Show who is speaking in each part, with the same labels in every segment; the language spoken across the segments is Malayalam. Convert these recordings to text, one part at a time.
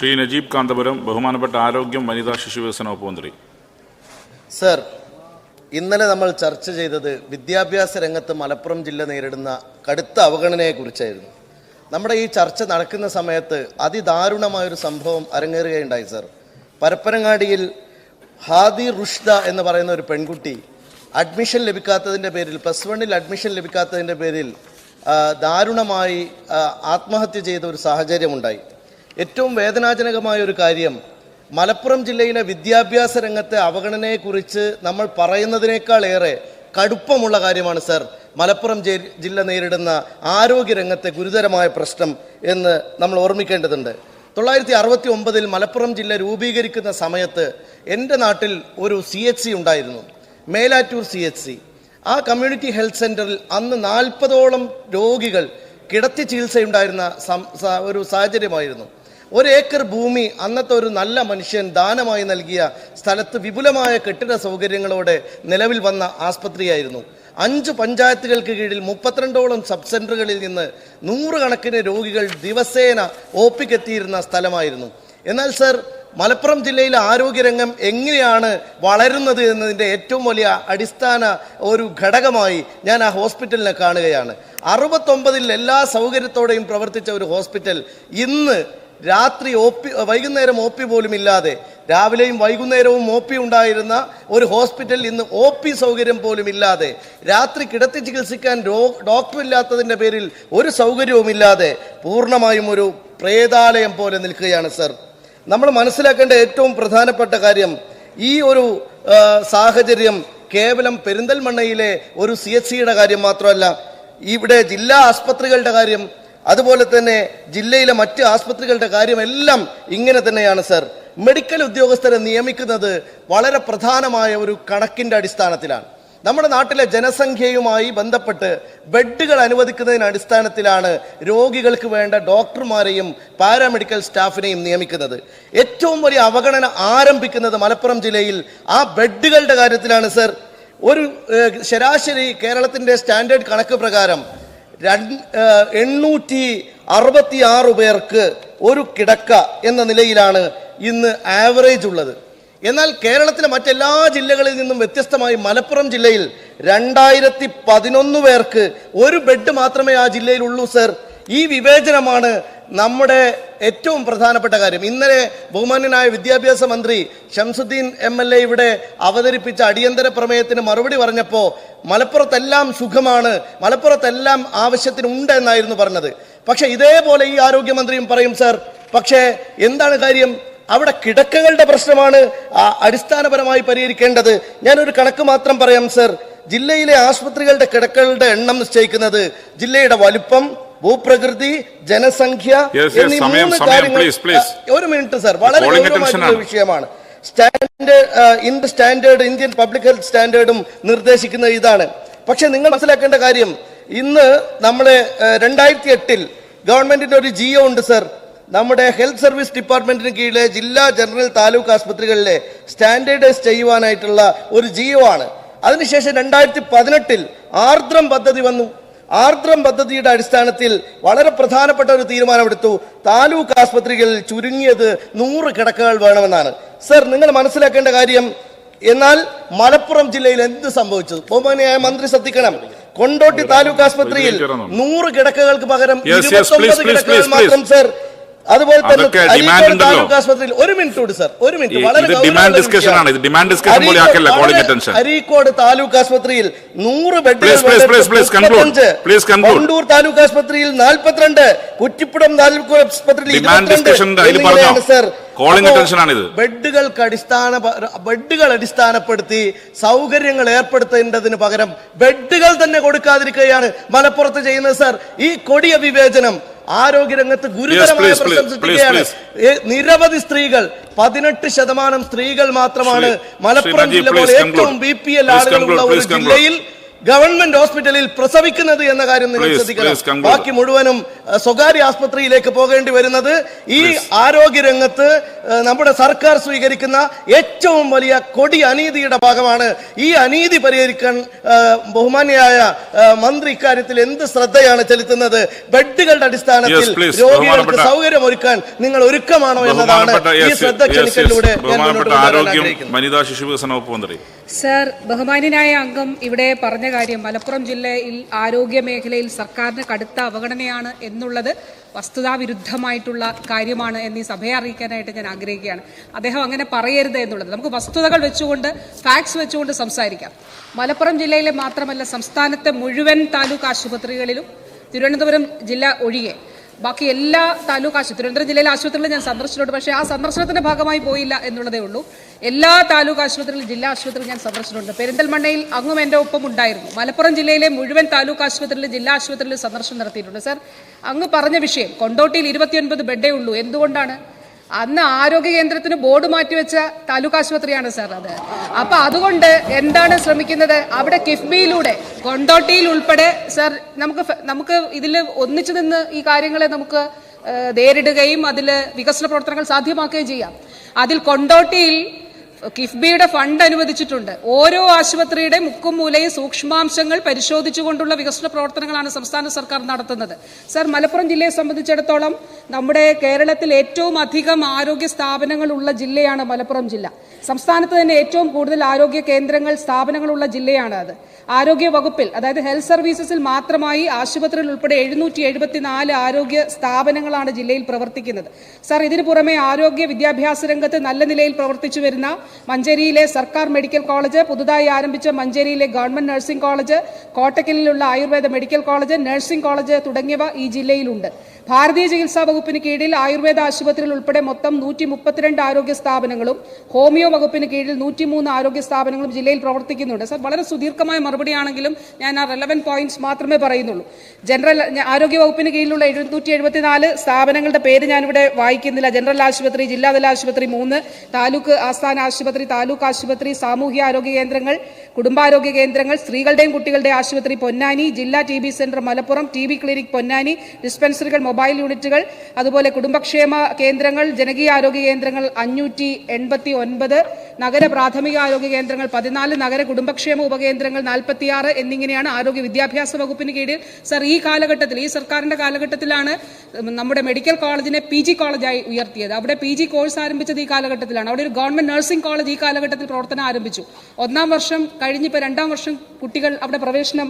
Speaker 1: ശ്രീ നജീബ് കാന്തപുരം, ബഹുമാനപ്പെട്ട ആരോഗ്യം വനിതാ ശിശു വികസന വകുപ്പ് മന്ത്രി.
Speaker 2: സർ, ഇന്നലെ നമ്മൾ ചർച്ച ചെയ്തത് വിദ്യാഭ്യാസ രംഗത്ത് മലപ്പുറം ജില്ല നേരിടുന്ന കടുത്ത അവഗണനയെക്കുറിച്ചായിരുന്നു. നമ്മുടെ ഈ ചർച്ച നടക്കുന്ന സമയത്ത് അതിദാരുണമായൊരു സംഭവം അരങ്ങേറുകയുണ്ടായി. സർ, പരപ്പനങ്ങാടിയിൽ ഹാദി റുഷ്ദ എന്ന് പറയുന്ന ഒരു പെൺകുട്ടി അഡ്മിഷൻ ലഭിക്കാത്തതിൻ്റെ പേരിൽ, +1 അഡ്മിഷൻ ലഭിക്കാത്തതിൻ്റെ പേരിൽ ദാരുണമായി ആത്മഹത്യ ചെയ്ത ഒരു സാഹചര്യമുണ്ടായി. ഏറ്റവും വേദനാജനകമായ ഒരു കാര്യം, മലപ്പുറം ജില്ലയിലെ വിദ്യാഭ്യാസ രംഗത്തെ അവഗണനയെക്കുറിച്ച് നമ്മൾ പറയുന്നതിനേക്കാളേറെ കടുപ്പമുള്ള കാര്യമാണ് സർ മലപ്പുറം ജില്ല നേരിടുന്ന ആരോഗ്യരംഗത്തെ ഗുരുതരമായ പ്രശ്നം എന്ന് നമ്മൾ ഓർമ്മിക്കേണ്ടതുണ്ട്. 1969 മലപ്പുറം ജില്ല രൂപീകരിക്കുന്ന സമയത്ത് എൻ്റെ നാട്ടിൽ ഒരു CHC ഉണ്ടായിരുന്നു, മേലാറ്റൂർ CHC. ആ കമ്മ്യൂണിറ്റി ഹെൽത്ത് സെൻ്ററിൽ അന്ന് 40ഓളം രോഗികൾ കിടത്തി ചികിത്സയുണ്ടായിരുന്ന ഒരു സാഹചര്യമായിരുന്നു. 1 ഏക്കർ ഭൂമി അന്നത്തെ ഒരു നല്ല മനുഷ്യൻ ദാനമായി നൽകിയ സ്ഥലത്ത് വിപുലമായ കെട്ടിട സൗകര്യങ്ങളോടെ നിലവിൽ വന്ന ആസ്പത്രിയായിരുന്നു. 5 പഞ്ചായത്തുകൾക്ക് കീഴിൽ 32ഓളം സബ് സെൻ്ററുകളിൽ നിന്ന് 100 കണക്കിന് രോഗികൾ ദിവസേന OPക്കെത്തിയിരുന്ന സ്ഥലമായിരുന്നു. എന്നാൽ സർ, മലപ്പുറം ജില്ലയിലെ ആരോഗ്യരംഗം എങ്ങനെയാണ് വളരുന്നത് എന്നതിൻ്റെ ഏറ്റവും വലിയ അടിസ്ഥാന ഒരു ഘടകമായി ഞാൻ ആ ഹോസ്പിറ്റലിനെ കാണുകയാണ്. 69 എല്ലാ സൗകര്യത്തോടെയും പ്രവർത്തിച്ച ഒരു ഹോസ്പിറ്റൽ ഇന്ന് രാത്രി വൈകുന്നേരം OP പോലും ഇല്ലാതെ, രാവിലെയും വൈകുന്നേരവും OP ഉണ്ടായിരുന്ന ഒരു ഹോസ്പിറ്റൽ ഇന്ന് OP സൗകര്യം പോലും ഇല്ലാതെ, രാത്രി കിടത്തി ചികിത്സിക്കാൻ ഡോക്ടർ ഇല്ലാത്തതിൻ്റെ പേരിൽ ഒരു സൗകര്യവുമില്ലാതെ പൂർണ്ണമായും ഒരു പ്രേതാലയം പോലെ നിൽക്കുകയാണ് സർ. നമ്മൾ മനസ്സിലാക്കേണ്ട ഏറ്റവും പ്രധാനപ്പെട്ട കാര്യം, ഈ ഒരു സാഹചര്യം കേവലം പെരിന്തൽമണ്ണയിലെ ഒരു CHCയുടെ കാര്യം മാത്രമല്ല, ഇവിടെ ജില്ലാ ആസ്പത്രികളുടെ കാര്യം, അതുപോലെ തന്നെ ജില്ലയിലെ മറ്റ് ആസ്പത്രികളുടെ കാര്യമെല്ലാം ഇങ്ങനെ തന്നെയാണ് സർ. മെഡിക്കൽ ഉദ്യോഗസ്ഥരെ നിയമിക്കുന്നത് വളരെ പ്രധാനമായ ഒരു കണക്കിൻ്റെ അടിസ്ഥാനത്തിലാണ്. നമ്മുടെ നാട്ടിലെ ജനസംഖ്യയുമായി ബന്ധപ്പെട്ട് ബെഡുകൾ അനുവദിക്കുന്നതിന് അടിസ്ഥാനത്തിലാണ് രോഗികൾക്ക് വേണ്ട ഡോക്ടർമാരെയും പാരാമെഡിക്കൽ സ്റ്റാഫിനെയും നിയമിക്കുന്നത്. ഏറ്റവും വലിയ അവഗണന ആരംഭിക്കുന്നത് മലപ്പുറം ജില്ലയിൽ ആ ബെഡുകളുടെ കാര്യത്തിലാണ് സർ. ഒരു ശരാശരി കേരളത്തിൻ്റെ സ്റ്റാൻഡേർഡ് കണക്ക് പ്രകാരം 866 പേർക്ക് ഒരു കിടക്ക എന്ന നിലയിലാണ് ഇന്ന് ആവറേജ് ഉള്ളത്. എന്നാൽ കേരളത്തിലെ മറ്റെല്ലാ ജില്ലകളിൽ നിന്നും വ്യത്യസ്തമായി മലപ്പുറം ജില്ലയിൽ 2011 പേർക്ക് ഒരു ബെഡ് മാത്രമേ ആ ജില്ലയിൽ ഉള്ളൂ സർ. ഈ വിവേചനമാണ് നമ്മുടെ ഏറ്റവും പ്രധാനപ്പെട്ട കാര്യം. ഇന്നലെ ബഹുമാന്യനായ വിദ്യാഭ്യാസ മന്ത്രി ഷംസുദ്ദീൻ MLA ഇവിടെ അവതരിപ്പിച്ച അടിയന്തര പ്രമേയത്തിന് മറുപടി പറഞ്ഞപ്പോൾ മലപ്പുറത്തെല്ലാം സുഖമാണ്, മലപ്പുറത്തെല്ലാം ആവശ്യത്തിനുണ്ട് എന്നായിരുന്നു പറഞ്ഞത്. പക്ഷെ ഇതേപോലെ ഈ ആരോഗ്യമന്ത്രിയും പറയും സർ. പക്ഷേ എന്താണ് കാര്യം? അവിടെ കിടക്കകളുടെ പ്രശ്നമാണ് അടിസ്ഥാനപരമായി പരിഹരിക്കേണ്ടത്. ഞാനൊരു കണക്ക് മാത്രം പറയാം സർ. ജില്ലയിലെ ആശുപത്രികളുടെ കിടക്കകളുടെ എണ്ണം നിശ്ചയിക്കുന്നത് ജില്ലയുടെ വലുപ്പം, ഭൂപ്രകൃതി, ജനസംഖ്യ എന്നീ 3 കാര്യങ്ങൾ. ഒരു മിനിറ്റ് സർ, വളരെ ഗൗരവമായിട്ടുള്ള വിഷയമാണ്. സ്റ്റാൻഡേർഡ് ഇന്ത്യൻ പബ്ലിക് ഹെൽത്ത് സ്റ്റാൻഡേർഡും നിർദ്ദേശിക്കുന്നത് ഇതാണ്. പക്ഷെ നിങ്ങൾ മനസ്സിലാക്കേണ്ട കാര്യം, ഇന്ന് നമ്മളെ 2008 ഗവൺമെന്റിന്റെ ഒരു GO ഉണ്ട് സർ. നമ്മുടെ ഹെൽത്ത് സർവീസ് ഡിപ്പാർട്ട്മെന്റിന് കീഴിലെ ജില്ലാ ജനറൽ താലൂക്ക് ആസ്പത്രികളിലെ സ്റ്റാൻഡേർഡൈസ് ചെയ്യുവാനായിട്ടുള്ള ഒരു GO ആണ്. അതിനുശേഷം 2018 ആർദ്രം പദ്ധതി വന്നു. ആർദ്രം പദ്ധതിയുടെ അടിസ്ഥാനത്തിൽ വളരെ പ്രധാനപ്പെട്ട ഒരു തീരുമാനമെടുത്തു. താലൂക്ക് ആസ്പത്രികളിൽ ചുരുങ്ങിയത് 100 കിടക്കകൾ വേണമെന്നാണ്. സർ, നിങ്ങൾ മനസ്സിലാക്കേണ്ട കാര്യം, എന്നാൽ മലപ്പുറം ജില്ലയിൽ എന്ത് സംഭവിച്ചു? ബഹുമാന്യനായ മന്ത്രി ശ്രദ്ധിക്കണം. കൊണ്ടോട്ടി താലൂക്ക് ആസ്പത്രിയിൽ 100 കിടക്കകൾക്ക് പകരം 29 കിടക്കകൾ മാത്രം സർ. അതുപോലെ തന്നെ താലൂക്ക് ആസ്പത്രിയിൽ, ഒരു മിനിറ്റ് സർ, ഒരു മിനിറ്റ്, അരീക്കോട് താലൂക്ക് ആസ്പത്രിയിൽ 100 ബെഡുകൾ, കൊണ്ടൂർ താലൂക്ക് ആസ്പത്രിയിൽ 42, കുറ്റിപ്പുറം താലൂക്ക് ആസ്പത്രിയിൽ 22 സർ. ബെഡുകൾ അടിസ്ഥാനപ്പെടുത്തി സൗകര്യങ്ങൾ ഏർപ്പെടുത്തേണ്ടതിന് പകരം ബെഡുകൾ തന്നെ കൊടുക്കാതിരിക്കുകയാണ് മലപ്പുറത്ത് ചെയ്യുന്നത് സർ. ഈ കൊടിയ വിവേചനം ആരോഗ്യരംഗത്ത് ഗുരുതരമായ പ്രശ്നം സൃഷ്ടിക്കുകയാണ്. നിരവധി സ്ത്രീകൾ, 18% സ്ത്രീകൾ മാത്രമാണ് മലപ്പുറം ജില്ല പോലെ ഏറ്റവും BPL ആളുകളുള്ള ഒരു ജില്ലയിൽ ഗവൺമെന്റ് ഹോസ്പിറ്റലിൽ പ്രസവിക്കുന്നത് എന്ന കാര്യം നിങ്ങൾ ശ്രദ്ധിക്കണം. ബാക്കി മുഴുവനും സ്വകാര്യ ആസ്പത്രിയിലേക്ക് പോകേണ്ടി വരുന്നത് ഈ ആരോഗ്യരംഗത്ത് നമ്മുടെ സർക്കാർ സ്വീകരിക്കുന്ന ഏറ്റവും വലിയ കൊടി അനീതിയുടെ ഭാഗമാണ്. ഈ അനീതി പരിഹരിക്കാൻ ബഹുമാന്യയായ മന്ത്രി ഇക്കാര്യത്തിൽ എന്ത് ശ്രദ്ധയാണ് ചെലുത്തുന്നത്? ബെഡുകളുടെ അടിസ്ഥാനത്തിൽ രോഗികൾക്ക് സൗകര്യമൊരുക്കാൻ നിങ്ങൾ ഒരുക്കമാണോ എന്നതാണ് ഈ ശ്രദ്ധ ക്ഷണിക്കലിലൂടെ
Speaker 1: വനിതാ ശിശു വികസന വകുപ്പ് മന്ത്രി.
Speaker 3: സർ, ബഹുമാന്യനായ അംഗം ഇവിടെ പറഞ്ഞ കാര്യം മലപ്പുറം ജില്ലയിൽ ആരോഗ്യ മേഖലയിൽ സർക്കാരിന് കടുത്ത അവഗണനയാണ് എന്നുള്ളത് വസ്തുതാവിരുദ്ധമായിട്ടുള്ള കാര്യമാണ് എന്ന് ഈ സഭയെ അറിയിക്കാനായിട്ട് ഞാൻ ആഗ്രഹിക്കുകയാണ്. അദ്ദേഹം അങ്ങനെ പറയരുത് എന്നുള്ളത്. നമുക്ക് വസ്തുതകൾ വെച്ചുകൊണ്ട്, ഫാക്ട്സ് വെച്ചുകൊണ്ട് സംസാരിക്കാം. മലപ്പുറം ജില്ലയിലെ മാത്രമല്ല സംസ്ഥാനത്തെ മുഴുവൻ താലൂക്ക് ആശുപത്രികളിലും തിരുവനന്തപുരം ജില്ല ഒഴികെ ബാക്കി എല്ലാ താലൂക്ക് തിരുവനന്തപുരം ജില്ലയിലെ ആശുപത്രികളിൽ ഞാൻ സന്ദർശിച്ചിട്ടുണ്ട്. പക്ഷേ ആ സന്ദർശനത്തിന്റെ ഭാഗമായി പോയില്ല എന്നുള്ളതേ ഉള്ളൂ. എല്ലാ താലൂക്ക് ആശുപത്രികളിലും ജില്ലാ ആശുപത്രിയിൽ ഞാൻ സന്ദർശിച്ചിട്ടുണ്ട്. പെരിന്തൽമണ്ണയിൽ അങ്ങും എൻ്റെ ഒപ്പം ഉണ്ടായിരുന്നു. മലപ്പുറം ജില്ലയിലെ മുഴുവൻ താലൂക്ക് ആശുപത്രിയിലും ജില്ലാ ആശുപത്രിയിലും സന്ദർശനം നടത്തിയിട്ടുണ്ട്. സർ, അങ്ങ് പറഞ്ഞ വിഷയം, കൊണ്ടോട്ടിയിൽ 29 ബെഡേ ഉള്ളൂ. എന്തുകൊണ്ടാണ്? അന്ന് ആരോഗ്യ കേന്ദ്രത്തിന് ബോർഡ് മാറ്റിവെച്ച താലൂക്ക് ആശുപത്രിയാണ് സാർ അത്. അപ്പൊ അതുകൊണ്ട് എന്താണ് ശ്രമിക്കുന്നത്? അവിടെ കിഫ്ബിയിലൂടെ കൊണ്ടോട്ടിയിൽ ഉൾപ്പെടെ സാർ നമുക്ക് ഇതിൽ ഒന്നിച്ചു നിന്ന് ഈ കാര്യങ്ങളെ നമുക്ക് നേരിടുകയും അതിൽ വികസന പ്രവർത്തനങ്ങൾ സാധ്യമാക്കുകയും ചെയ്യാം. അതിൽ കൊണ്ടോട്ടിയിൽ കിഫ്ബിയുടെ ഫണ്ട് അനുവദിച്ചിട്ടുണ്ട്. ഓരോ ആശുപത്രിയുടെ മുക്കും മൂലയും സൂക്ഷ്മാംശങ്ങൾ പരിശോധിച്ചുകൊണ്ടുള്ള വികസന പ്രവർത്തനങ്ങളാണ് സംസ്ഥാന സർക്കാർ നടത്തുന്നത്. സർ, മലപ്പുറം ജില്ലയെ സംബന്ധിച്ചിടത്തോളം നമ്മുടെ കേരളത്തിൽ ഏറ്റവും അധികം ആരോഗ്യ സ്ഥാപനങ്ങൾ ഉള്ള ജില്ലയാണ് മലപ്പുറം ജില്ല. സംസ്ഥാനത്ത് തന്നെ ഏറ്റവും കൂടുതൽ ആരോഗ്യ കേന്ദ്രങ്ങൾ, സ്ഥാപനങ്ങളുള്ള ജില്ലയാണ് അത്. ആരോഗ്യ വകുപ്പിൽ, അതായത് ഹെൽത്ത് സർവീസസിൽ മാത്രമായി ആശുപത്രിയിൽ ഉൾപ്പെടെ 774 ആരോഗ്യ സ്ഥാപനങ്ങളാണ് ജില്ലയിൽ പ്രവർത്തിക്കുന്നത്. സർ, ഇതിനു പുറമെ ആരോഗ്യ വിദ്യാഭ്യാസ രംഗത്ത് നല്ല നിലയിൽ പ്രവർത്തിച്ചു വരുന്ന മഞ്ചേരിയിലെ സർക്കാർ മെഡിക്കൽ കോളേജ്, പുതുതായി ആരംഭിച്ച മഞ്ചേരിയിലെ ഗവൺമെന്റ് നഴ്സിംഗ് കോളേജ്, കോട്ടക്കലിലുള്ള Ayurveda medical college, nursing college തുടങ്ങിയവ ഈ ജില്ലയിലുണ്ട്. ഭാരതീയ ചികിത്സാ വകുപ്പിന് കീഴിൽ ആയുർവേദ ആശുപത്രികൾ ഉൾപ്പെടെ മൊത്തം 132 ആരോഗ്യ സ്ഥാപനങ്ങളും ഹോമിയോ വകുപ്പിന് കീഴിൽ 103 ആരോഗ്യ സ്ഥാപനങ്ങളും ജില്ലയിൽ പ്രവർത്തിക്കുന്നുണ്ട്. സർ, വളരെ സുദീർഘമായ മറുപടിയാണെങ്കിലും ഞാൻ ആ റെലവന്റ് പോയിന്റ്സ് മാത്രമേ പറയുന്നുള്ളൂ. ജനറൽ ആരോഗ്യ വകുപ്പിന് കീഴിലുള്ള 774 സ്ഥാപനങ്ങളുടെ പേര് ഞാനിവിടെ വായിക്കുന്നില്ല. ജനറൽ ആശുപത്രി, ജില്ലാതല ആശുപത്രി 3, താലൂക്ക് ആസ്ഥാന ആശുപത്രി, താലൂക്ക് ആശുപത്രി, സാമൂഹ്യ ആരോഗ്യ കേന്ദ്രങ്ങൾ, കുടുംബാരോഗ്യ കേന്ദ്രങ്ങൾ, സ്ത്രീകളുടെയും കുട്ടികളുടെയും ആശുപത്രി പൊന്നാനി, ജില്ലാ TB centre Malappuram, TB clinic Ponnani, ഡിസ്പെൻസറികൾ, മൊബൈൽ യൂണിറ്റുകൾ, അതുപോലെ കുടുംബക്ഷേമ കേന്ദ്രങ്ങൾ, ജനകീയ ആരോഗ്യ കേന്ദ്രങ്ങൾ 589, നഗര പ്രാഥമിക ആരോഗ്യ കേന്ദ്രങ്ങൾ 14, നഗര കുടുംബക്ഷേമ ഉപകേന്ദ്രങ്ങൾ 46 എന്നിങ്ങനെയാണ് ആരോഗ്യ വിദ്യാഭ്യാസ വകുപ്പിന് കീഴിൽ. സർ, ഈ കാലഘട്ടത്തിൽ, ഈ സർക്കാരിന്റെ കാലഘട്ടത്തിലാണ് നമ്മുടെ മെഡിക്കൽ കോളേജിനെ PG കോളേജായി ഉയർത്തിയത്. അവിടെ PG കോഴ്സ് ആരംഭിച്ചത് ഈ കാലഘട്ടത്തിലാണ്. അവിടെ ഒരു ഗവൺമെന്റ് നഴ്സിംഗ് കോളേജ് ഈ കാലഘട്ടത്തിൽ പ്രവർത്തനം ആരംഭിച്ചു. 1ാം വർഷം കഴിഞ്ഞിപ്പോൾ 2ാം വർഷം കുട്ടികൾ അവിടെ പ്രവേശനം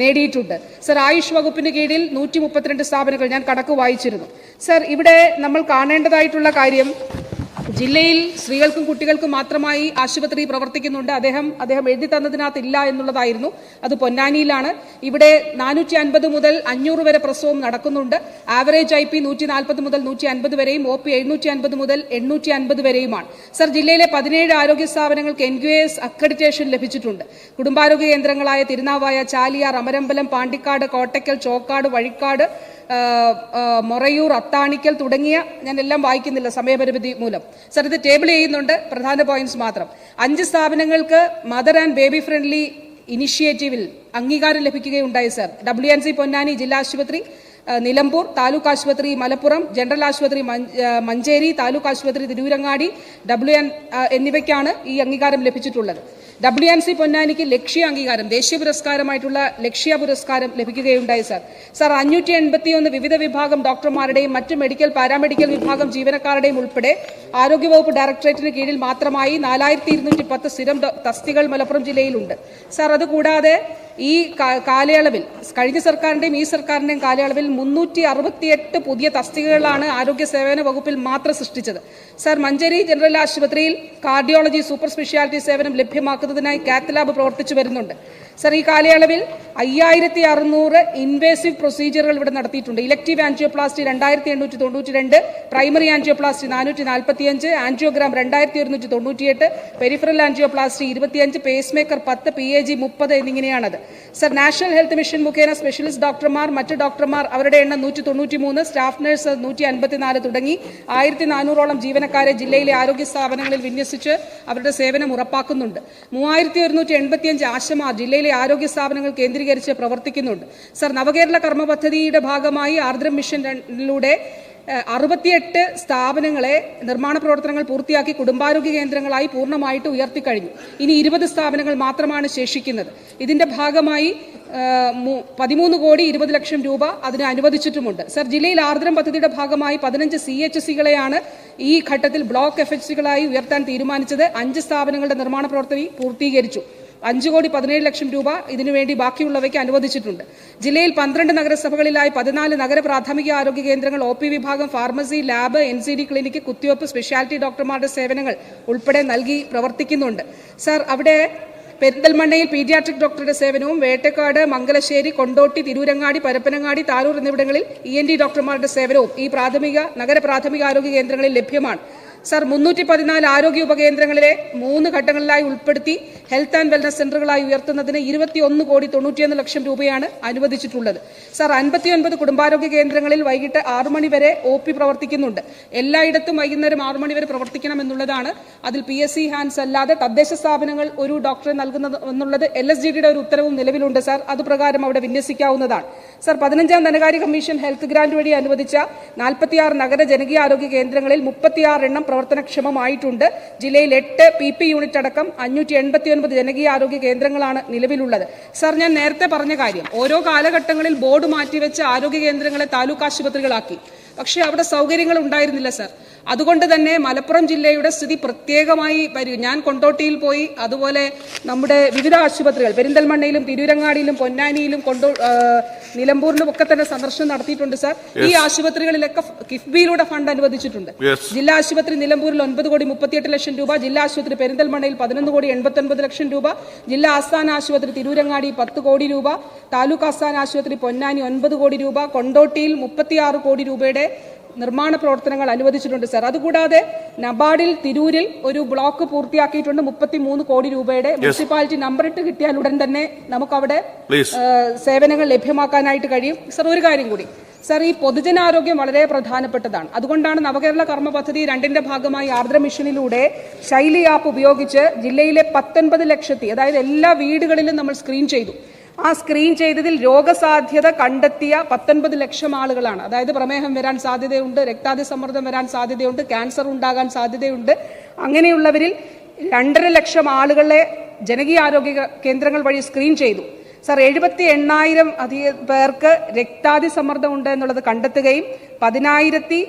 Speaker 3: നേടിയിട്ടുണ്ട്. സർ, ആയുഷ് വകുപ്പിന് കീഴിൽ 132 സ്ഥാപനങ്ങൾ, ഞാൻ കണക്ക് വായിച്ചിരുന്നു. സർ, ഇവിടെ നമ്മൾ കാണേണ്ടതായിട്ടുള്ള കാര്യം, ജില്ലയിൽ സ്ത്രീകൾക്കും കുട്ടികൾക്കും മാത്രമായി ആശുപത്രി പ്രവർത്തിക്കുന്നുണ്ട്. അദ്ദേഹം എഴുതി തന്നതിനകത്ത് ഇല്ല എന്നുള്ളതായിരുന്നു. അത് പൊന്നാനിയിലാണ്. ഇവിടെ 450 മുതൽ 500 വരെ പ്രസവം നടക്കുന്നുണ്ട്. ആവറേജ് IP 140 മുതൽ 150 വരെയും OP 750 മുതൽ 850 വരെയുമാണ്. സർ, ജില്ലയിലെ 17 ആരോഗ്യ സ്ഥാപനങ്ങൾക്ക് NQS അക്രഡിറ്റേഷൻ ലഭിച്ചിട്ടുണ്ട്. കുടുംബാരോഗ്യ കേന്ദ്രങ്ങളായ തിരുനാവായ, ചാലിയാർ, അമരമ്പലം, പാണ്ടിക്കാട്, കോട്ടയ്ക്കൽ, ചോക്കാട്, വഴിക്കാട്, മൊറയൂർ, അത്താണിക്കൽ തുടങ്ങിയ, ഞാൻ എല്ലാം വായിക്കുന്നില്ല സമയപരിമിതി മൂലം. സർ, ഇത് ടേബിൾ ചെയ്യുന്നുണ്ട്, പ്രധാന പോയിന്റ്സ് മാത്രം. 5 സ്ഥാപനങ്ങൾക്ക് മദർ ആൻഡ് ബേബി ഫ്രണ്ട്ലി ഇനിഷ്യേറ്റീവിൽ അംഗീകാരം ലഭിക്കുകയുണ്ടായി. സർ, WNC പൊന്നാനി ജില്ലാ ആശുപത്രി, നിലമ്പൂർ താലൂക്ക് ആശുപത്രി, മലപ്പുറം ജനറൽ ആശുപത്രി, മഞ്ചേരി താലൂക്ക് ആശുപത്രി, തിരൂരങ്ങാടി, എന്നിവയ്ക്കാണ് ഈ അംഗീകാരം ലഭിച്ചിട്ടുള്ളത്. WNC പൊന്നാനിക്ക് ലക്ഷ്യ അംഗീകാരം, ദേശീയ പുരസ്കാരമായിട്ടുള്ള ലക്ഷ്യ പുരസ്കാരം ലഭിക്കുകയുണ്ടായി. സർ, 581 വിവിധ വിഭാഗം ഡോക്ടർമാരുടെയും മറ്റ് മെഡിക്കൽ, പാരാമെഡിക്കൽ വിഭാഗം ജീവനക്കാരുടെയും ഉൾപ്പെടെ ആരോഗ്യവകുപ്പ് ഡയറക്ടറേറ്റിന് കീഴിൽ മാത്രമായി 4210 സ്ഥിരം തസ്തികൾ മലപ്പുറം ജില്ലയിലുണ്ട്. സർ, അതുകൂടാതെ ഈ കാലയളവിൽ, കഴിഞ്ഞ സർക്കാരിന്റെയും ഈ സർക്കാരിന്റെയും കാലയളവിൽ 368 പുതിയ തസ്തികകളാണ് ആരോഗ്യ സേവന വകുപ്പിൽ മാത്രം സൃഷ്ടിച്ചത്. സർ, മഞ്ചേരി ജനറൽ ആശുപത്രിയിൽ കാർഡിയോളജി സൂപ്പർ സ്പെഷ്യാലിറ്റി സേവനം ലഭ്യമാക്കുന്നതിനായി കാത്ത് ലാബ് പ്രവർത്തിച്ചു വരുന്നുണ്ട്. സർ, ഈ കാലയളവിൽ 5600 ഇൻവേസീവ് പ്രൊസീജിയറുകൾ ഇവിടെ നടത്തിയിട്ടുണ്ട്. Elective angioplasty 2892, primary angioplasty 445, angiogram 2198, peripheral angioplasty 25, pacemaker 10, PAG 30 എന്നിങ്ങനെയാണത്. സർ, നാഷണൽ ഹെൽത്ത് മിഷൻ മുഖേന സ്പെഷ്യലിസ്റ്റ് ഡോക്ടർമാർ, മറ്റ് ഡോക്ടർമാർ, അവരുടെ എണ്ണം 193, സ്റ്റാഫ് നഴ്സ് 154 തുടങ്ങി 1400ഓളം ജീവനക്കാരെ ജില്ലയിലെ ആരോഗ്യ സ്ഥാപനങ്ങളിൽ വിന്യസിച്ച് അവരുടെ സേവനം ഉറപ്പാക്കുന്നുണ്ട്. 3185 ആശമാർ ജില്ലയിലെ ആരോഗ്യ സ്ഥാപനങ്ങൾ കേന്ദ്രീകരിച്ച് പ്രവർത്തിക്കുന്നുണ്ട്. സർ, നവകേരള കർമ്മ പദ്ധതിയുടെ ഭാഗമായി ആർദ്രം മിഷനിലൂടെ 68 സ്ഥാപനങ്ങളെ നിർമ്മാണ പ്രവർത്തനങ്ങൾ പൂർത്തിയാക്കി കുടുംബാരോഗ്യ കേന്ദ്രങ്ങളായി പൂർണ്ണമായിട്ട് ഉയർത്തിക്കഴിഞ്ഞു. ഇനി 20 സ്ഥാപനങ്ങൾ മാത്രമാണ് ശേഷിക്കുന്നത്. ഇതിന്റെ ഭാഗമായി 13 കോടി 20 ലക്ഷം രൂപ അതിന് അനുവദിച്ചിട്ടുമുണ്ട്. സർ, ജില്ലയിൽ ആർദ്രം പദ്ധതിയുടെ ഭാഗമായി 15 CHCകളെയാണ് ഈ ഘട്ടത്തിൽ ബ്ലോക്ക് FHCകളായി ഉയർത്താൻ തീരുമാനിച്ചത്. 5 സ്ഥാപനങ്ങളുടെ നിർമ്മാണ പ്രവർത്തനം പൂർത്തീകരിച്ചു. 5 കോടി 17 ലക്ഷം രൂപ ഇതിനുവേണ്ടി ബാക്കിയുള്ളവയ്ക്ക് അനുവദിച്ചിട്ടുണ്ട്. ജില്ലയിൽ 12 നഗരസഭകളിലായി 14 നഗര പ്രാഥമിക ആരോഗ്യ കേന്ദ്രങ്ങൾ, OP വിഭാഗം, ഫാർമസി, ലാബ്, NCD ക്ലിനിക്ക്, കുത്തിവയ്പ്പ്, സ്പെഷ്യാലിറ്റി ഡോക്ടർമാരുടെ സേവനങ്ങൾ ഉൾപ്പെടെ നൽകി പ്രവർത്തിക്കുന്നുണ്ട്. സർ, അവിടെ പെരിന്തൽമണ്ണയിൽ പീഡിയാട്രിക് ഡോക്ടറുടെ സേവനവും വേട്ടക്കാട്, മംഗലശ്ശേരി, കൊണ്ടോട്ടി, തിരൂരങ്ങാടി, പരപ്പനങ്ങാടി, താനൂർ എന്നിവിടങ്ങളിൽ ENT ഡോക്ടർമാരുടെ സേവനവും ഈ നഗര പ്രാഥമിക ആരോഗ്യ കേന്ദ്രങ്ങളിൽ ലഭ്യമാണ്. സർ, 314 ആരോഗ്യ ഉപകേന്ദ്രങ്ങളിലെ 3 ഘട്ടങ്ങളിലായി ഉൾപ്പെടുത്തി ഹെൽത്ത് ആൻഡ് വെൽനസ് സെന്ററുകളായി ഉയർത്തുന്നതിന് 21 കോടി 91 ലക്ഷം രൂപയാണ് അനുവദിച്ചിട്ടുള്ളത്. സർ, 59 കുടുംബാരോഗ്യ കേന്ദ്രങ്ങളിൽ വൈകിട്ട് 6 മണി വരെ OP പ്രവർത്തിക്കുന്നുണ്ട്. എല്ലായിടത്തും വൈകുന്നേരം 6 മണി വരെ പ്രവർത്തിക്കണം എന്നുള്ളതാണ്. അതിൽ PSC ഹാൻഡ്സ് അല്ലാതെ തദ്ദേശ സ്ഥാപനങ്ങൾ ഒരു ഡോക്ടറെ നൽകുന്നത് എന്നുള്ളത് LSGDയുടെ ഒരു ഉത്തരവും നിലവിലുണ്ട്. സർ, അതുപ്രകാരം അവിടെ വിന്യസിക്കാവുന്നതാണ്. സർ, 15ാം ധനകാര്യ കമ്മീഷൻ ഹെൽത്ത് ഗ്രാന്റ് വഴി അനുവദിച്ച 46 നഗര ജനകീയ ആരോഗ്യ കേന്ദ്രങ്ങളിൽ 36 എണ്ണം പ്രവർത്തനക്ഷമമായിട്ടുണ്ട്. ജില്ലയിൽ 8 PP യൂണിറ്റ് അടക്കം 589 ജനകീയ ആരോഗ്യ കേന്ദ്രങ്ങളാണ് നിലവിലുള്ളത്. സർ, ഞാൻ നേരത്തെ പറഞ്ഞ കാര്യം, ഓരോ കാലഘട്ടങ്ങളിൽ ബോർഡ് മാറ്റിവെച്ച ആരോഗ്യ കേന്ദ്രങ്ങളെ താലൂക്ക് ആശുപത്രികളാക്കി. പക്ഷേ അവിടെ സൗകര്യങ്ങൾ ഉണ്ടായിരുന്നില്ല. സർ, അതുകൊണ്ട് തന്നെ മലപ്പുറം ജില്ലയുടെ സ്ഥിതി പ്രത്യേകമായി വരും. ഞാൻ കൊണ്ടോട്ടിയിൽ പോയി, അതുപോലെ നമ്മുടെ വിവിധ ആശുപത്രികൾ പെരിന്തൽമണ്ണയിലും തിരൂരങ്ങാടിയിലും പൊന്നാനിയിലും നിലമ്പൂരിലും ഒക്കെ തന്നെ സന്ദർശനം നടത്തിയിട്ടുണ്ട്. സർ, ഈ ആശുപത്രികളിലൊക്കെ കിഫ്ബിയിലൂടെ ഫണ്ട് അനുവദിച്ചിട്ടുണ്ട്. ജില്ലാ ആശുപത്രി നിലമ്പൂരിൽ 9 കോടി 38 ലക്ഷം രൂപ, ജില്ലാ ആശുപത്രി പെരിന്തൽമണ്ണയിൽ 11 കോടി 89 ലക്ഷം രൂപ, ജില്ലാ ആസ്ഥാന ആശുപത്രി തിരൂരങ്ങാടി 10 കോടി രൂപ, താലൂക്ക് ആസ്ഥാന ആശുപത്രി പൊന്നാനി 9 കോടി രൂപ, കൊണ്ടോട്ടിയിൽ 36 കോടി രൂപയുടെ നിർമ്മാണ പ്രവർത്തനങ്ങൾ അനുവദിച്ചിട്ടുണ്ട്. സർ, അതുകൂടാതെ നബാർഡിൽ തിരൂരിൽ ഒരു ബ്ലോക്ക് പൂർത്തിയാക്കിയിട്ടുണ്ട് 33 കോടി രൂപയുടെ. മുനിസിപ്പാലിറ്റി നമ്പർ ഇട്ട് കിട്ടിയാൽ ഉടൻ തന്നെ നമുക്കവിടെ സേവനങ്ങൾ ലഭ്യമാക്കാനായിട്ട് കഴിയും. സർ, ഒരു കാര്യം കൂടി. സർ, ഈ പൊതുജനാരോഗ്യം വളരെ പ്രധാനപ്പെട്ടതാണ്. അതുകൊണ്ടാണ് നവകേരള കർമ്മ പദ്ധതി 2ന്റെ ഭാഗമായി ആർദ്ര മിഷനിലൂടെ ശൈലി ആപ്പ് ഉപയോഗിച്ച് ജില്ലയിലെ 19 ലക്ഷത്തി, അതായത് എല്ലാ വീടുകളിലും നമ്മൾ സ്ക്രീൻ ചെയ്തു. ആ സ്ക്രീൻ ചെയ്തതിൽ രോഗസാധ്യത കണ്ടെത്തിയ 19 ലക്ഷം ആളുകളാണ്. അതായത് പ്രമേഹം വരാൻ സാധ്യതയുണ്ട്, രക്താതിസമ്മർദ്ദം വരാൻ സാധ്യതയുണ്ട്, ക്യാൻസർ ഉണ്ടാകാൻ സാധ്യതയുണ്ട്. അങ്ങനെയുള്ളവരിൽ 2.5 ലക്ഷം ആളുകളെ ജനകീയ ആരോഗ്യ കേന്ദ്രങ്ങൾ വഴി സ്ക്രീൻ ചെയ്തു. സർ, 78,000 അധികം പേർക്ക് രക്താതിസമ്മർദ്ദം ഉണ്ട് എന്നുള്ളത് കണ്ടെത്തുകയും 10,000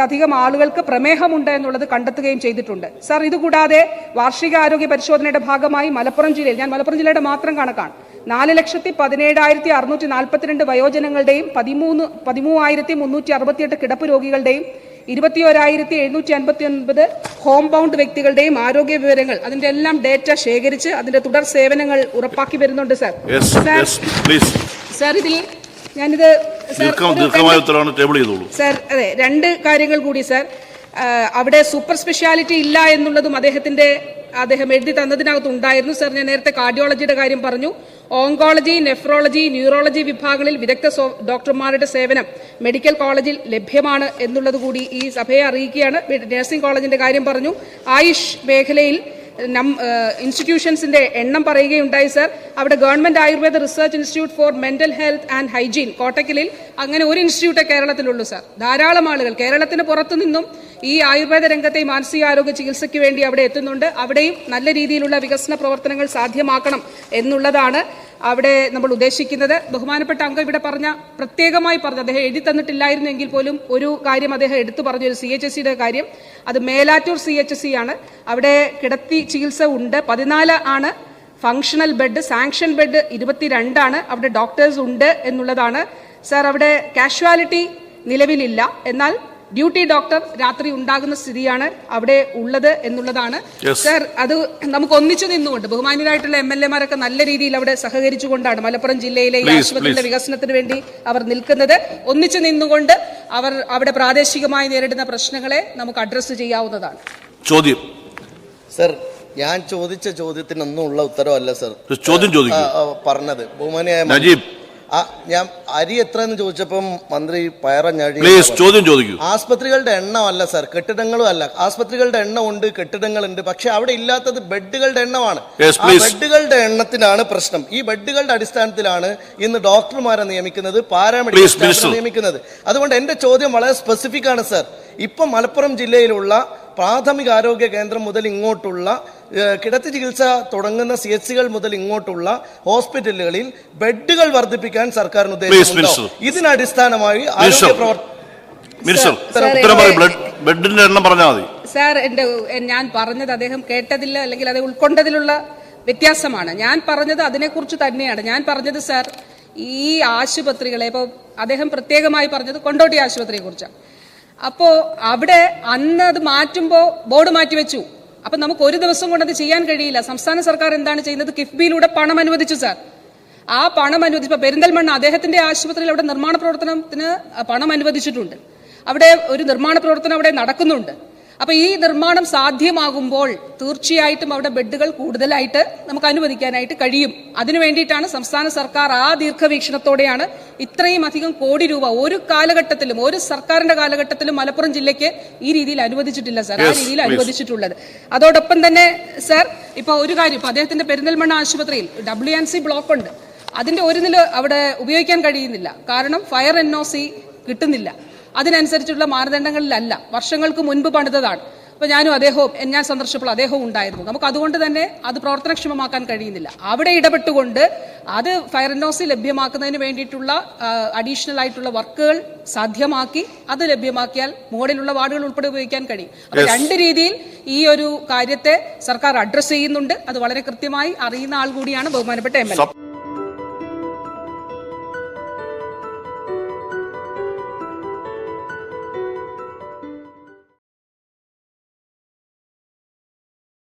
Speaker 3: അധികം ആളുകൾക്ക് പ്രമേഹമുണ്ട് എന്നുള്ളത് കണ്ടെത്തുകയും ചെയ്തിട്ടുണ്ട്. സർ, ഇതുകൂടാതെ വാർഷിക ആരോഗ്യ പരിശോധനയുടെ ഭാഗമായി മലപ്പുറം ജില്ലയിൽ, ഞാൻ മലപ്പുറം ജില്ലയുടെ മാത്രം കണക്കാണ്, 4,17,642 വയോജനങ്ങളുടെയും 13,368 കിടപ്പ് രോഗികളുടെയും 21,759 ഹോം ബൗണ്ട് വ്യക്തികളുടെയും ആരോഗ്യ വിവരങ്ങൾ, അതിന്റെ എല്ലാം ഡേറ്റ ശേഖരിച്ച് അതിന്റെ തുടർ സേവനങ്ങൾ ഉറപ്പാക്കി വരുന്നുണ്ട്. സർ, ഇതിൽ ഞാനിത് സർ, അതെ, 2 കാര്യങ്ങൾ കൂടി. സർ, അവിടെ സൂപ്പർ സ്പെഷ്യാലിറ്റി ഇല്ല എന്നുള്ളതും അദ്ദേഹം എഴുതി തന്നതിനകത്ത് ഉണ്ടായിരുന്നു. സർ, ഞാൻ നേരത്തെ കാർഡിയോളജിയുടെ കാര്യം പറഞ്ഞു. ഓങ്കോളജി, നെഫ്രോളജി, ന്യൂറോളജി വിഭാഗങ്ങളിൽ വിദഗ്ധ ഡോക്ടർമാരുടെ സേവനം മെഡിക്കൽ കോളേജിൽ ലഭ്യമാണ് എന്നുള്ളത് കൂടി ഈ സഭയെ അറിയിക്കുകയാണ്. നഴ്സിംഗ് കോളേജിന്റെ കാര്യം പറഞ്ഞു. ആയുഷ് മേഖലയിൽ ഇൻസ്റ്റിറ്റ്യൂഷൻസിന്റെ എണ്ണം പറയുകയുണ്ടായി. സർ, അവിടെ government Ayurveda research institute for mental health and hygiene കോട്ടക്കലിൽ അങ്ങനെ ഒരു ഇൻസ്റ്റിറ്റ്യൂട്ടേ കേരളത്തിലുള്ളൂ. സർ, ധാരാളം ആളുകൾ കേരളത്തിന് പുറത്തു നിന്നും ഈ ആയുർവേദ രംഗത്തെ മാനസികാരോഗ്യ ചികിത്സയ്ക്ക് വേണ്ടി അവിടെ എത്തുന്നുണ്ട്. അവിടെയും നല്ല രീതിയിലുള്ള വികസന പ്രവർത്തനങ്ങൾ സാധ്യമാക്കണം എന്നുള്ളതാണ് അവിടെ നമ്മൾ ഉദ്ദേശിക്കുന്നത്. ബഹുമാനപ്പെട്ട അംഗം ഇവിടെ പ്രത്യേകമായി പറഞ്ഞ, അദ്ദേഹം എഴുതി തന്നിട്ടില്ലായിരുന്നെങ്കിൽ പോലും ഒരു കാര്യം അദ്ദേഹം എടുത്തു പറഞ്ഞു, ഒരു CHSCയുടെ കാര്യം. അത് മേലാറ്റൂർ CHSC ആണ്. അവിടെ കിടത്തി ചികിത്സ ഉണ്ട്, 14 ആണ് ഫങ്ഷണൽ ബെഡ്, സാങ്ഷൻ ബെഡ് 22 ആണ്. അവിടെ ഡോക്ടേഴ്സ് ഉണ്ട് എന്നുള്ളതാണ്. സർ, അവിടെ കാഷ്വാലിറ്റി നിലവിലില്ല, എന്നാൽ ഡ്യൂട്ടി ഡോക്ടർ രാത്രി ഉണ്ടാകുന്ന സ്ഥിതിയാണ് അവിടെ ഉള്ളത് എന്നുള്ളതാണ്. സർ, അത് നമുക്ക് ഒന്നിച്ചു നിന്നുകൊണ്ട് ബഹുമാന്യരായിട്ടുള്ള MLA മാരൊക്കെ നല്ല രീതിയിൽ അവിടെ സഹകരിച്ചുകൊണ്ടാണ് മലപ്പുറം ജില്ലയിലെ ഈ ആശുപത്രിയുടെ വികസനത്തിന് വേണ്ടി അവർ നിൽക്കുന്നത്. ഒന്നിച്ചു നിന്നുകൊണ്ട് അവർ അവിടെ പ്രാദേശികമായി നേരിടുന്ന പ്രശ്നങ്ങളെ നമുക്ക് അഡ്രസ്സ് ചെയ്യാവുന്നതാണ്.
Speaker 1: ചോദ്യം.
Speaker 2: സർ, ഞാൻ ചോദിച്ച ചോദ്യത്തിനൊന്നും ഉള്ള ഉത്തരവല്ല സർ
Speaker 1: ചോദ്യം
Speaker 2: പറഞ്ഞത്. ബഹുമാനിയായ ഞാൻ അരി എത്ര എന്ന് ചോദിച്ചപ്പം മന്ത്രി പയറഞ്ഞാഴി
Speaker 1: ചോദ്യം ചോദിക്കൂ.
Speaker 2: ആസ്പത്രികളുടെ എണ്ണമല്ല സർ, കെട്ടിടങ്ങളും അല്ല. ആസ്പത്രികളുടെ എണ്ണം ഉണ്ട്, കെട്ടിടങ്ങളുണ്ട്, പക്ഷെ അവിടെ ഇല്ലാത്തത് ബെഡുകളുടെ എണ്ണമാണ്. ആ ബെഡുകളുടെ എണ്ണത്തിനാണ് പ്രശ്നം. ഈ ബെഡുകളുടെ അടിസ്ഥാനത്തിലാണ് ഇന്ന് ഡോക്ടർമാരെ നിയമിക്കുന്നത്, പാരാമെഡിക്കൽ സ്റ്റാഫിനെ നിയമിക്കുന്നത്. അതുകൊണ്ട് എന്റെ ചോദ്യം വളരെ സ്പെസിഫിക് ആണ് സർ. ഇപ്പൊ മലപ്പുറം ജില്ലയിലുള്ള പ്രാഥമിക ആരോഗ്യ കേന്ദ്രം മുതൽ ഇങ്ങോട്ടുള്ള കിടത്തി ചികിത്സ തുടങ്ങുന്ന CHCകൾ മുതൽ ഇങ്ങോട്ടുള്ള ഹോസ്പിറ്റലുകളിൽ ബെഡുകൾ വർദ്ധിപ്പിക്കാൻ സർക്കാരിന് ഉദ്ദേശിക്കുന്നുണ്ടോ? ഇതിനടിസ്ഥാനമായി ആരോഗ്യ
Speaker 1: ബെഡിന്റെ എണ്ണം പറഞ്ഞാൽ മതി
Speaker 3: സാർ. ഞാൻ പറഞ്ഞത് അദ്ദേഹം കേട്ടതില്ല, അല്ലെങ്കിൽ അത് ഉൾക്കൊണ്ടതിലുള്ള വ്യത്യാസമാണ്. ഞാൻ പറഞ്ഞത് അതിനെക്കുറിച്ച് തന്നെയാണ്. ഞാൻ പറഞ്ഞത് സാർ, ഈ ആശുപത്രികളെ ഇപ്പോൾ അദ്ദേഹം പ്രത്യേകമായി പറഞ്ഞത് കൊണ്ടോട്ടി ആശുപത്രിയെ കുറിച്ചാണ്. അപ്പോൾ അവിടെ അന്ന് അത് മാറ്റുമ്പോൾ ബോർഡ് മാറ്റിവെച്ചു. അപ്പൊ നമുക്ക് ഒരു ദിവസം കൊണ്ട് അത് ചെയ്യാൻ കഴിയില്ല. സംസ്ഥാന സർക്കാർ എന്താണ് ചെയ്യുന്നത്? കിഫ്ബിയിലൂടെ പണം അനുവദിച്ചു സാർ. ആ പണം അനുവദിച്ചു. ഇപ്പൊ പെരിന്തൽമണ്ണ അദ്ദേഹത്തിന്റെ ആശുപത്രിയിൽ അവിടെ നിർമ്മാണ പ്രവർത്തനത്തിന് പണം അനുവദിച്ചിട്ടുണ്ട്. അവിടെ ഒരു നിർമ്മാണ പ്രവർത്തനം അവിടെ നടക്കുന്നുണ്ട്. അപ്പൊ ഈ നിർമ്മാണം സാധ്യമാകുമ്പോൾ തീർച്ചയായിട്ടും അവിടെ ബെഡുകൾ കൂടുതലായിട്ട് നമുക്ക് അനുവദിക്കാനായിട്ട് കഴിയും. അതിനു വേണ്ടിയിട്ടാണ് സംസ്ഥാന സർക്കാർ ആ ദീർഘവീക്ഷണത്തോടെയാണ് ഇത്രയും അധികം കോടി രൂപ ഒരു കാലഘട്ടത്തിലും, ഒരു സർക്കാരിന്റെ കാലഘട്ടത്തിലും മലപ്പുറം ജില്ലയ്ക്ക് ഈ രീതിയിൽ അനുവദിച്ചിട്ടില്ല സാർ. ആ രീതിയിൽ അനുവദിച്ചിട്ടുള്ളത്. അതോടൊപ്പം തന്നെ സാർ, ഇപ്പൊ ഒരു കാര്യം, ഇപ്പൊ അദ്ദേഹത്തിന്റെ പെരിന്തൽമണ്ണ ആശുപത്രിയിൽ WNC ബ്ലോക്ക് ഉണ്ട്. അതിന്റെ ഒരു നില അവിടെ ഉപയോഗിക്കാൻ കഴിയുന്നില്ല. കാരണം ഫയർ NOC കിട്ടുന്നില്ല. അതിനനുസരിച്ചുള്ള മാനദണ്ഡങ്ങളിലല്ല. വർഷങ്ങൾക്ക് മുൻപ് പണിതതാണ്. അപ്പൊ ഞാൻ സന്ദർശിച്ചപ്പോൾ അദ്ദേഹവും ഉണ്ടായിരുന്നു. നമുക്ക് അതുകൊണ്ട് തന്നെ അത് പ്രവർത്തനക്ഷമമാക്കാൻ കഴിയുന്നില്ല. അവിടെ ഇടപെട്ടുകൊണ്ട് അത് ഫയർ NOC ലഭ്യമാക്കുന്നതിന് വേണ്ടിയിട്ടുള്ള അഡീഷണൽ ആയിട്ടുള്ള വർക്കുകൾ സാധ്യമാക്കി അത് ലഭ്യമാക്കിയാൽ മുകളിലുള്ള വാർഡുകൾ ഉൾപ്പെടെ ഉപയോഗിക്കാൻ കഴിയും. അപ്പൊ രണ്ട് രീതിയിൽ ഈ ഒരു കാര്യത്തെ സർക്കാർ അഡ്രസ് ചെയ്യുന്നുണ്ട്. അത് വളരെ കൃത്യമായി അറിയുന്ന ആൾ കൂടിയാണ് ബഹുമാനപ്പെട്ട MLA.